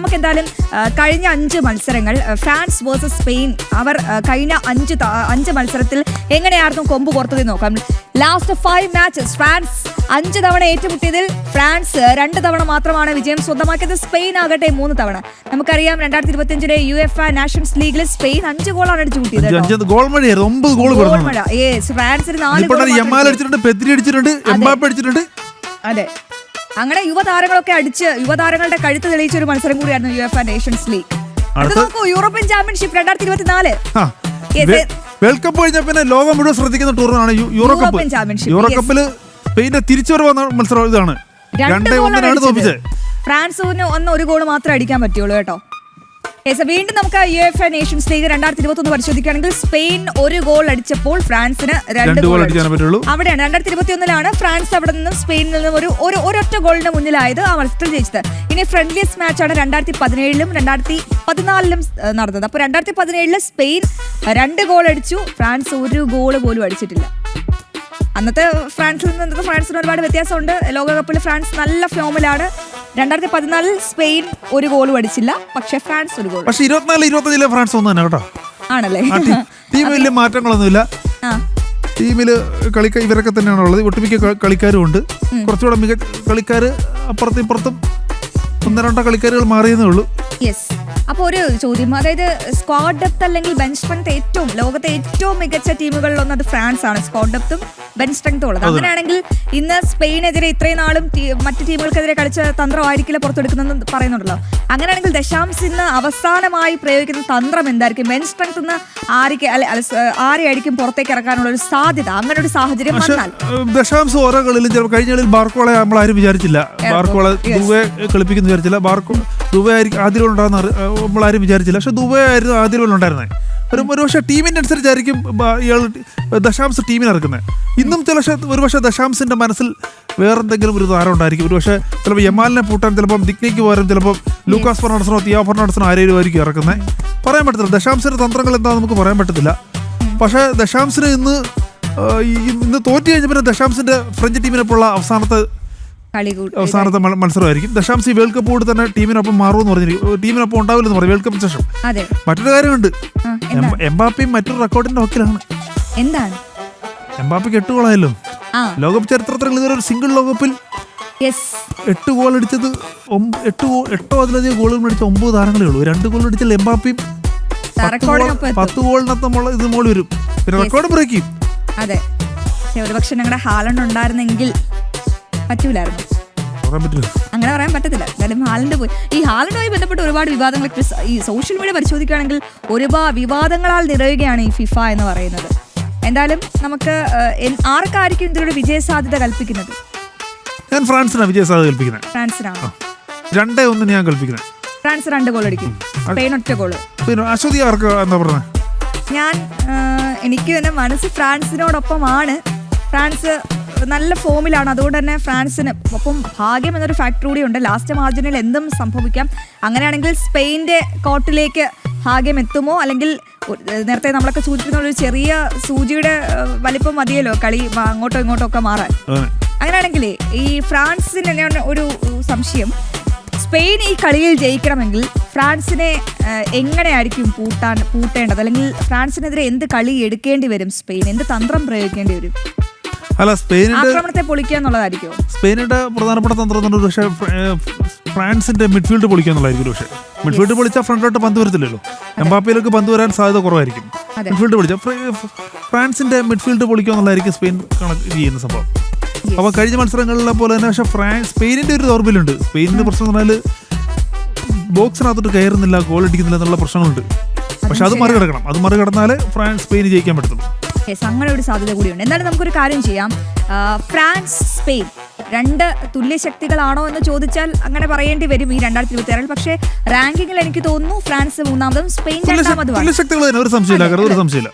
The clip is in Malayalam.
നമുക്ക് എന്തായാലും കഴിഞ്ഞ 5 മത്സരങ്ങൾ ഫ്രാൻസ് വേഴ്സസ് സ്പെയിൻ അവർ കഴിഞ്ഞ 5 മത്സരത്തിൽ എങ്ങനെയായിരുന്നു കൊമ്പ് പുറത്തതെന്ന് നോക്കാം. ലാസ്റ്റ് 5 മാച്ചസ് ഫ്രാൻസ് 5 തവണ ഏറ്റുമുട്ടിയതിൽ ഫ്രാൻസ് 2 തവണ മാത്രമാണ് വിജയം സ്വന്തമാക്കിയത്. സ്പെയിൻ ആകട്ടെ 3 തവണ. നമുക്കറിയാം 2025 UEFA നാഷൻസ് ലീഗിൽ സ്പെയിൻ 5 ഗോളാണ് അടിച്ചു കൂട്ടിയത്. ഫ്രാൻസിന് 4 അതെ. അങ്ങനെ യുവതാരങ്ങളൊക്കെ അടിച്ച് യുവതാരങ്ങളുടെ കഴുത്ത് തെളിയിച്ച ഒരു മത്സരം കൂടിയായിരുന്നു UEFA നേഷൻസ് ലീഗ്. അത് നോക്കൂ, യൂറോപ്യൻ ചാമ്പ്യൻഷിപ്പ് 2024 വേൾഡ് കപ്പ് കഴിഞ്ഞ പിന്നെ ലോകം മുഴുവൻ ശ്രദ്ധിക്കുന്ന ടൂർണമെന്റാണ് യൂറോപ്യൻ ചാമ്പ്യൻഷിപ്പ്. യൂറോകപ്പില് സ്പെയിന്റെ തിരിച്ചുവരവ് മത്സരം ഇതാണ്. 2-1 തോൽപ്പിച്ചത്. ഫ്രാൻസിന് 1 ഗോൾ മാത്രമേ അടിക്കാൻ പറ്റുള്ളൂ കേട്ടോ. വീണ്ടും നമുക്ക് UEFA നേഷൻസ് ലീഗ് 2021 പരിശോധിക്കുകയാണെങ്കിൽ സ്പെയിൻ 1 ഗോൾ അടിച്ചപ്പോൾ ഫ്രാൻസിന് 2 ഗോൾ അടിക്കാൻ പറ്റുള്ളൂ. അവിടെയാണ് 2021 ഫ്രാൻസ് അവിടെ നിന്നും സ്പെയിനിൽ നിന്നും ഒരൊറ്റ ഗോളിന് മുന്നിലായത്, ആ മത്സരത്തിൽ ജയിച്ചത്. ഇനി ഫ്രണ്ട്ലിയസ്റ്റ് മാച്ചാണ് 2017 2014 നടന്നത്. അപ്പോൾ 2017 സ്പെയിൻ 2 ഗോൾ അടിച്ചു, ഫ്രാൻസ് 1 ഗോൾ പോലും അടിച്ചിട്ടില്ല. അന്നത്തെ ഫ്രാൻസിൽ നിന്ന് ഫ്രാൻസിന് ഒരുപാട് വ്യത്യാസമുണ്ട്. ലോകകപ്പിൽ ഫ്രാൻസ് നല്ല ഫോമിലാണ്. 2014 സ്പെയിൻ 1 ഗോളും അടിച്ചില്ല, പക്ഷേ ഫ്രാൻസ് 1 ഗോൾ. പക്ഷേ 24-25 ഫ്രാൻസ് ഒന്നും തന്നെ കേട്ടോ. ആണല്ലേ? ടീമിൽ വലിയ മാറ്റങ്ങളൊന്നുമില്ല. ടീമിൽ ഇവരൊക്കെ തന്നെയാണ് ഉള്ളത്. ഒട്ടുമിക്ക കളിക്കാരും ഉണ്ട്. കുറച്ചുകൂടെ മികച്ച കളിക്കാർ അപ്പുറത്തും ഇപ്പുറത്തും 1-2 കളിക്കാരുകൾ മാറിയെന്നേ ഉള്ളൂ. യെസ്. അപ്പോൾ ഒരു ചോദ്യം, അതായത് സ്ക്വാഡ് ഡെപ്ത് അല്ലെങ്കിൽ ബെഞ്ച് സ്ട്രെങ്ത് ലോകത്തെ ഏറ്റവും മികച്ച ടീമുകളിലൊന്ന് അത് ഫ്രാൻസ് ആണ്. സ്ക്വാഡ് ഡെപ്തും ബെഞ്ച് സ്ട്രെങ്ത്തും ഉള്ളത്. അങ്ങനെയാണെങ്കിൽ ഇന്ന് സ്പെയിനെതിരെ ഇത്രയും നാളും മറ്റു ടീമുകൾക്കെതിരെ കളിച്ച തന്ത്രമായിരിക്കില്ല പുറത്തെടുക്കുന്നതെന്ന് പറയുന്നുണ്ടല്ലോ. അങ്ങനെയാണെങ്കിൽ ദശാംസ് ഇന്ന് അവസാനമായി പ്രയോഗിക്കുന്ന തന്ത്രം എന്തായിരിക്കും? ബെഞ്ച് സ്ട്രെങ്ത് ഇന്ന് ആരെയായിരിക്കും പുറത്തേക്ക് ഇറക്കാനുള്ള ഒരു സാധ്യത? അങ്ങനെ ഒരു സാഹചര്യം വന്നാൽ ദശാംസ് ഓരോ കളിയിലും ചിലപ്പോൾ കഴിഞ്ഞ കളിയിൽ ബാർക്കോളെ നമ്മൾ ആരും വിചാരിച്ചില്ല. ബാർക്കോളെ ദുബൈ കളിപ്പിക്കുന്നു വിചാരിച്ചില്ല. ദുബൈ ആയിരിക്കും ആദ്യം ഉണ്ടാകുന്ന നമ്മളാരും വിചാരിച്ചില്ല. പക്ഷെ ദുബൈ ആയിരുന്നു ആദ്യം ഉണ്ടായിരുന്നത്. ഒരു പക്ഷേ ടീമിൻ്റെ അനുസരിച്ചായിരിക്കും ഇയാൾ ദശാംസ് ടീമിന് ഇറക്കുന്നത്. ഇന്നും ഒരുപക്ഷെ ദശാംസിന്റെ മനസ്സിൽ വേറെന്തെങ്കിലും ഒരു താരം ഉണ്ടായിരിക്കും. ഒരുപക്ഷെ ചിലപ്പോൾ യമാലിനെ പൂട്ടാൻ ചിലപ്പം ദിഗ്നയ്ക്ക് പകരം ചിലപ്പോൾ ലൂക്കാസ് ഫെർണാണ്ടസിനോ തിയോ ഫെർണാണ്ടസിനോ ആരെയും ആയിരിക്കും ഇറക്കുന്നത്. പറയാൻ പറ്റത്തില്ല. ദശാംസിന്റെ തന്ത്രങ്ങൾ എന്താണെന്ന് നമുക്ക് പറയാൻ പറ്റത്തില്ല. പക്ഷേ ദശാംസിന് ഇന്ന് തോറ്റു കഴിഞ്ഞ പിന്നെ ദശാംസിന്റെ ഫ്രഞ്ച് ടീമിനൊപ്പമുള്ള അവസാനത്തെ മത്സരമായിരിക്കും. ദശാംസി വേൾഡ് കപ്പ് കൂടി തന്നെ ടീമിനൊപ്പം മാറുമെന്ന് പറഞ്ഞിരിക്കും. ടീമിനൊപ്പം ഉണ്ടാവില്ലെന്ന് പറയും വേൾഡ് കപ്പിന് ശേഷം. മറ്റൊരു കാര്യമുണ്ട്, എംബാപ്പയും മറ്റൊരു റെക്കോർഡിന്റെ വക്കിലാണ്. എന്താണ്? എംബാപ്പയ്ക്ക് 8 ഗോളായല്ലോ. ലോകകപ്പ് ചരിത്രത്തിൽ ഇതുവരെ ഒരു സിംഗിൾ ലോകകപ്പിൽ 8 ഗോൾ അടിച്ചത് 8 അതിലധികം ഗോളുകൾ അടിച്ച 9 താരങ്ങളേ ഉള്ളൂ. 2 ഗോൾ അടിച്ചാൽ എംബാപ്പയും 10 ഗോളിനകത്തുള്ള ഇത് മോളി വരും. പിന്നെ റെക്കോർഡ് ബ്രേക്ക് ചെയ്യും. അതെ, ഒരുപക്ഷെ ഞങ്ങളുടെ ഹാലണ്ട് ഉണ്ടായിരുന്നെങ്കിൽ പറ്റൂലായിരുന്നു. അങ്ങനെ പറയാൻ പറ്റത്തില്ല. എന്തായാലും ഹാലണ്ട് പോയി. ഈ ഹാലണ്ടുമായി ബന്ധപ്പെട്ട് ഒരുപാട് വിവാദങ്ങൾ ഈ സോഷ്യൽ മീഡിയ പരിശോധിക്കുകയാണെങ്കിൽ ഒരുപാട് വിവാദങ്ങളാൽ നിറയുകയാണ് ഈ ഫിഫ എന്ന് പറയുന്നത്. എന്തായാലും നമുക്ക് ആർക്കായിരിക്കും ഇതിലൊരു വിജയ സാധ്യത കൽപ്പിക്കുന്നത്? ഞാൻ ഫ്രാൻസിനാണ് വിജയ സാധ്യത കൽപ്പിക്കുന്നത്. ഫ്രാൻസിനാണോ? 2-1 ഞാൻ കൽപ്പിക്കുന്നത്. ഫ്രാൻസ് 2 ഗോൾ അടിക്കും, സ്പെയിൻ 1 ഗോള്. അശ്വതി ആർക്ക് എന്താ പറഞ്ഞത്? എനിക്ക് തന്നെ മനസ്സ് ഫ്രാൻസിനോടൊപ്പമാണ്. ഫ്രാൻസ് നല്ല ഫോമിലാണ്. അതുകൊണ്ട് തന്നെ ഫ്രാൻസിന് ഒപ്പം ഭാഗ്യം എന്നൊരു ഫാക്ടർ കൂടി ഉണ്ട്. ലാസ്റ്റ് മാർജിനിൽ എന്തും സംഭവിക്കാം. അങ്ങനെയാണെങ്കിൽ സ്പെയിൻ്റെ കോർട്ടിലേക്ക് ഭാഗ്യം എത്തുമോ, അല്ലെങ്കിൽ നേരത്തെ നമ്മളൊക്കെ സൂചിപ്പിക്കുന്ന ഒരു ചെറിയ സൂചിയുടെ വലിപ്പം മതിയല്ലോ കളി അങ്ങോട്ടോ ഇങ്ങോട്ടോ ഒക്കെ മാറാൻ. അങ്ങനെയാണെങ്കിൽ ഈ ഫ്രാൻസിന് ഒരു സംശയം, സ്പെയിൻ ഈ കളിയിൽ ജയിക്കണമെങ്കിൽ ഫ്രാൻസിനെ എങ്ങനെയായിരിക്കും പൂട്ടേണ്ടത്? അല്ലെങ്കിൽ ഫ്രാൻസിനെതിരെ എന്ത് കളി എടുക്കേണ്ടി വരും? സ്പെയിൻ എന്ത് തന്ത്രം പ്രയോഗിക്കേണ്ടി വരും? അല്ല, സ്പെയിനിന്റെ പൊളിക്കുക എന്നുള്ളതായിരിക്കും സ്പെയിനിന്റെ പ്രധാനപ്പെട്ട തന്ത്രം. പക്ഷേ ഫ്രാൻസിന്റെ മിഡ്ഫീൽഡ് പൊളിക്കുക എന്നുള്ളതായിരിക്കും. പക്ഷേ മിഡ്ഫീൽഡ് പൊളിച്ചാൽ ഫ്രണ്ടിലോട്ട് പന്ത് വരത്തില്ലല്ലോ. എംബാപ്പയിലേക്ക് പന്ത് വരാൻ സാധ്യത കുറവായിരിക്കും. മിഡ്ഫീൽഡ് പൊളിച്ചാൽ ഫ്രാൻസിന്റെ മിഡ്ഫീൽഡ് പൊളിക്കുക എന്നുള്ളതായിരിക്കും സ്പെയിൻ കണക്ക് ചെയ്യുന്ന സംഭവം. അപ്പോൾ കഴിഞ്ഞ മത്സരങ്ങളിലെ പോലെ തന്നെ പക്ഷേ സ്പെയിനിന്റെ ഒരു ദൗർബല്യമുണ്ട്. സ്പെയിനിന്റെ പ്രശ്നം എന്ന് പറഞ്ഞാൽ ബോക്സിനകത്തോട്ട് കയറുന്നില്ല, ഗോൾ അടിക്കുന്നില്ല എന്നുള്ള പ്രശ്നങ്ങളുണ്ട്. പക്ഷെ അത് മറികടക്കണം. അത് മറികടന്നാലേ സ്പെയിന് ജയിക്കാൻ പറ്റത്തുള്ളൂ. അങ്ങനെ ഒരു സാധ്യത കൂടിയുണ്ട്. എന്നാലും നമുക്കൊരു കാര്യം ചെയ്യാം. ഫ്രാൻസ് സ്പെയിൻ 2 തുല്യ ശക്തികളാണോ എന്ന് ചോദിച്ചാൽ അങ്ങനെ പറയേണ്ടി വരും ഈ 2026. പക്ഷേ റാങ്കിങ്ങിൽ എനിക്ക് തോന്നുന്നു ഫ്രാൻസ് 3-ാമതും സ്പെയിൻ 2-ാമതുമാണ്. ഒരു സംശയമില്ല.